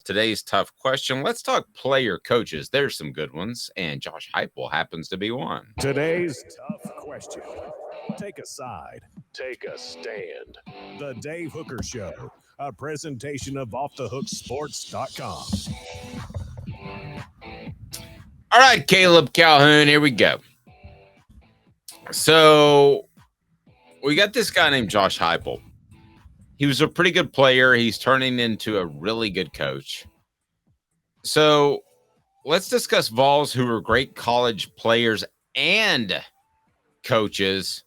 today's tough question. Let's talk player coaches. There's some good ones, and Josh Heupel happens to be one. Today's tough question. Take a side. Take a stand. The Dave Hooker Show, a presentation of OffTheHookSports.com. All right, Caleb Calhoun, here we go. So we got this guy named Josh Heupel. He was a pretty good player. He's turning into a really good coach. So let's discuss Vols, who were great college players and coaches.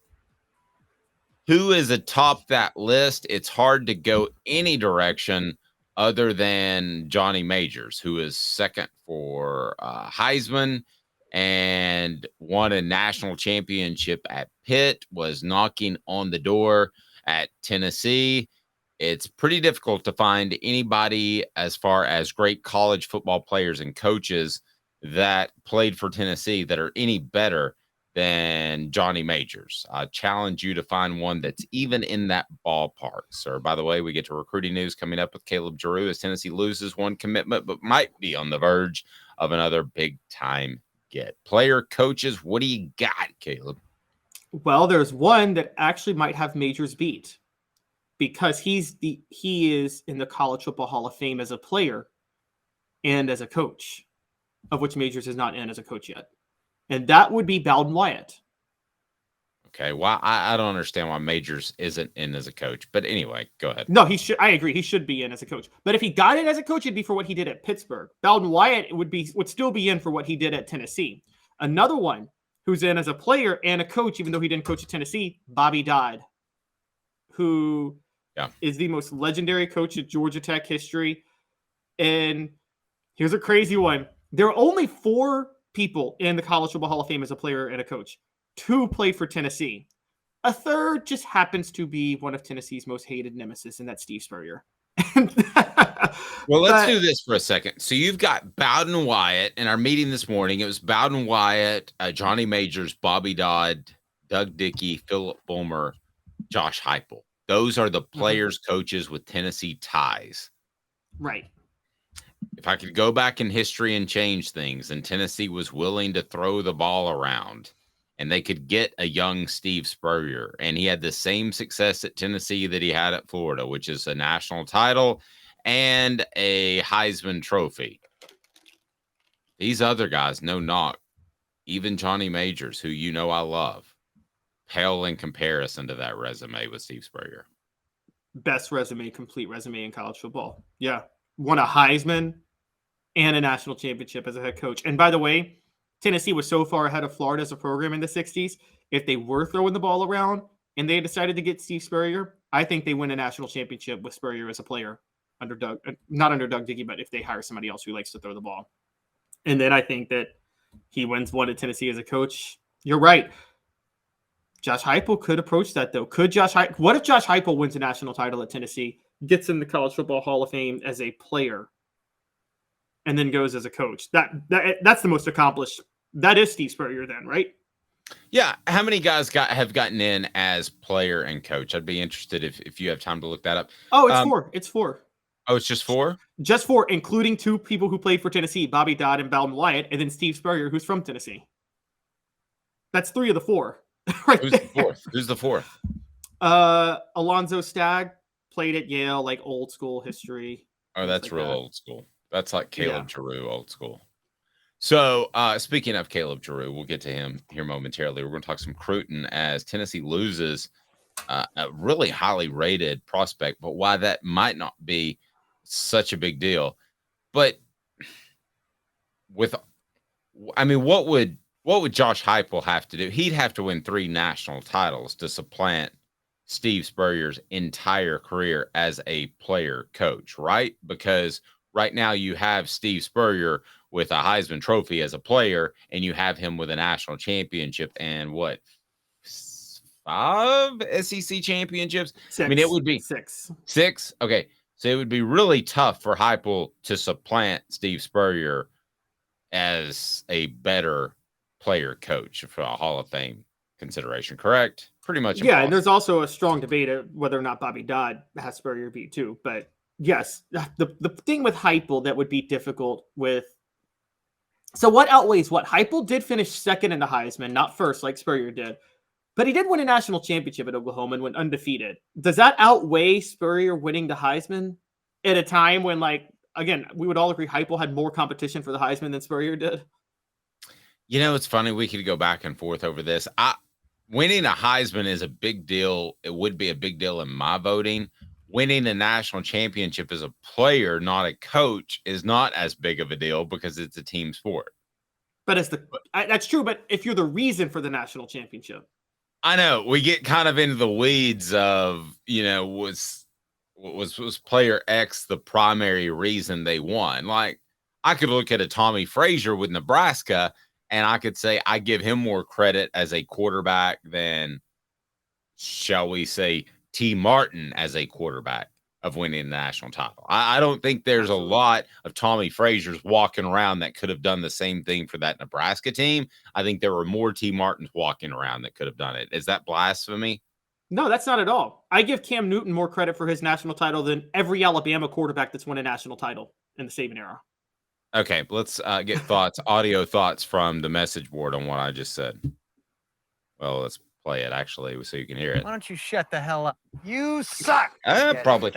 Who is atop that list? It's hard to go any direction other than Johnny Majors, who is second for Heisman and won a national championship at Pitt, was knocking on the door at Tennessee. It's pretty difficult to find anybody as far as great college football players and coaches that played for Tennessee that are any better than Johnny Majors. I challenge you to find one that's even in that ballpark, sir. By the way, we get to recruiting news coming up with Caleb Giroux as Tennessee loses one commitment, but might be on the verge of another big-time get. Player, coaches, what do you got, Caleb? Well, there's one that actually might have Majors beat because he is in the College Football Hall of Fame as a player and as a coach, of which Majors is not in as a coach yet. And that would be Bowden Wyatt. Okay, well, I don't understand why Majors isn't in as a coach. But anyway, go ahead. No, he should. I agree. He should be in as a coach. But if he got in as a coach, it'd be for what he did at Pittsburgh. Bowden Wyatt would still be in for what he did at Tennessee. Another one who's in as a player and a coach, even though he didn't coach at Tennessee, Bobby Dodd, who is the most legendary coach in Georgia Tech history. And here's a crazy one. There are only 4 people in the College Football Hall of Fame as a player and a coach. 2 played for Tennessee. A third just happens to be one of Tennessee's most hated nemesis, and that's Steve Spurrier. Well, let's do this for a second. So you've got Bowden Wyatt. In our meeting this morning, it was Bowden Wyatt, Johnny Majors, Bobby Dodd, Doug Dickey, Philip Fulmer, Josh Heupel. Those are the players, coaches with Tennessee ties. Right. If I could go back in history and change things, and Tennessee was willing to throw the ball around, and they could get a young Steve Spurrier, and he had the same success at Tennessee that he had at Florida, which is a national title and a Heisman Trophy. These other guys, no knock, even Johnny Majors, who you know I love, pale in comparison to that resume with Steve Spurrier. Best resume, complete resume in college football. Yeah. Won a Heisman and a national championship as a head coach. And by the way, Tennessee was so far ahead of Florida as a program in the 60s. If they were throwing the ball around and they decided to get Steve Spurrier, I think they win a national championship with Spurrier as a player under Doug, not under Doug Dickey, but if they hire somebody else who likes to throw the ball. And then I think that he wins one at Tennessee as a coach. You're right. Josh Heupel could approach that, though. What if Josh Heupel wins a national title at Tennessee, gets in the College Football Hall of Fame as a player, and then goes as a coach? That's the most accomplished. That is Steve Spurrier then, right? Yeah. How many guys have gotten in as player and coach? I'd be interested if you have time to look that up. Oh, it's 4. It's 4. Oh, it's just 4? Just 4, including 2 people who played for Tennessee, Bobby Dodd and Bowden Wyatt, and then Steve Spurrier, who's from Tennessee. That's 3 of the 4. Who's the fourth? Alonzo Stagg played at Yale, like old school history. Oh, that's real old school. That's like Caleb Giroux, old school. So, speaking of Caleb Giroux, we'll get to him here momentarily. We're going to talk some Cruton as Tennessee loses a really highly rated prospect, but why that might not be such a big deal. But what would Josh Heupel have to do? He'd have to win 3 national titles to supplant Steve Spurrier's entire career as a player coach, right? Because right now you have Steve Spurrier with a Heisman Trophy as a player, and you have him with a national championship and 5 SEC championships? 6. I mean, it would be 6. 6? Okay. So it would be really tough for Heupel to supplant Steve Spurrier as a better player coach for a Hall of Fame consideration, correct? Pretty much. Yeah, and there's also a strong debate of whether or not Bobby Dodd has Spurrier beat too. But Yes, the thing with Heupel that would be difficult with. So what outweighs what? Heupel did finish second in the Heisman, not first like Spurrier did, but he did win a national championship at Oklahoma and went undefeated. Does that outweigh Spurrier winning the Heisman at a time when, like, again, we would all agree Heupel had more competition for the Heisman than Spurrier did? You know, it's funny. We could go back and forth over this. Winning a Heisman is a big deal. It would be a big deal in my voting. Winning a national championship as a player, not a coach, is not as big of a deal because it's a team sport. But that's true. But if you're the reason for the national championship, I know we get kind of into the weeds of, was player X the primary reason they won? Like, I could look at a Tommy Frazier with Nebraska and I could say I give him more credit as a quarterback than, shall we say, T. Martin as a quarterback of winning the national title. I don't think there's a lot of Tommy Fraziers walking around that could have done the same thing for that Nebraska team. I think there were more T. Martins walking around that could have done it. Is that blasphemy? No, that's not at all. I give Cam Newton more credit for his national title than every Alabama quarterback that's won a national title in the Saban era. Okay, let's get audio thoughts from the message board on what I just said. Well, let's play it actually so you can hear it. Why don't you shut the hell up? You suck. Probably.